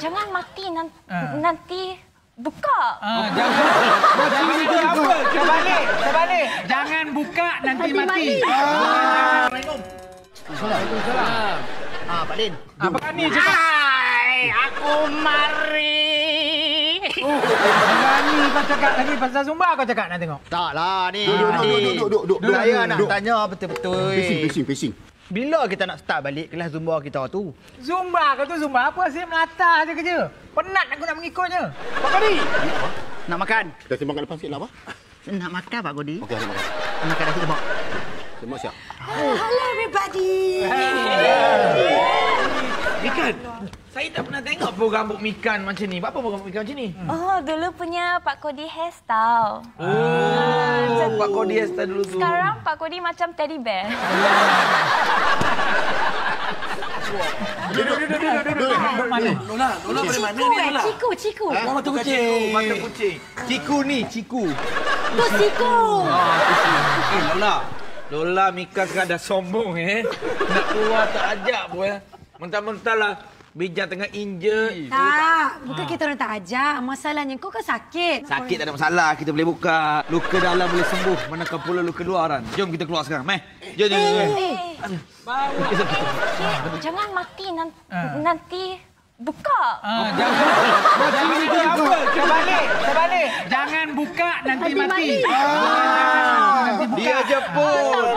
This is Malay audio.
Jangan mati nanti buka. Terbalik. Jangan buka nanti mati. Waalaikumsalam. Pak Din. Apakah ni cakap? Aku mari. Berani kau cakap lagi pasal Zumba kau cakap nak tengok. Taklah ni. Duduk. Saya nak tanya betul-betul. Pacing. Bila kita nak start balik kelas Zumba kita tu? Zumba kau tu Zumba apa sih melata je kerja. Penat aku nak mengikutnya. Pak Kodi. Nak makan? Kita sembang kat depan sikit lah, apa? Nak makan Pak Kodi? Okey, hari makan. Makan dah sembang. Sembang siap. Hello everybody. Mikan, saya tak pernah tengok program Buk Mikan macam ni. Apa program Buk Mikan macam ni? Oh, dulu punya Pak Kodi hairstyle. Pak Kodi hairstyle dulu tu. Sekarang Pak Kodi macam teddy bear. Duduk. Mana? Lola dari mana ni Lola? Ciku. Mata kucing. Mata kucing. Ciku ni, Ciku. Tu Ciku. Lola Mika sekarang dah sombong Nak keluar tak ajak pun Mentah-mentah lah Bijak tengah injet. Tak, bukan kita orang tak ajak. Masalahnya kau kan sakit. Sakit tak ada masalah. Kita boleh buka. Luka dalam boleh sembuh. Manakah pula luka luaran. Jom kita keluar sekarang. Jom. Jangan mati nanti buka. Terbalik. Jangan buka nanti mati. Dia je pun.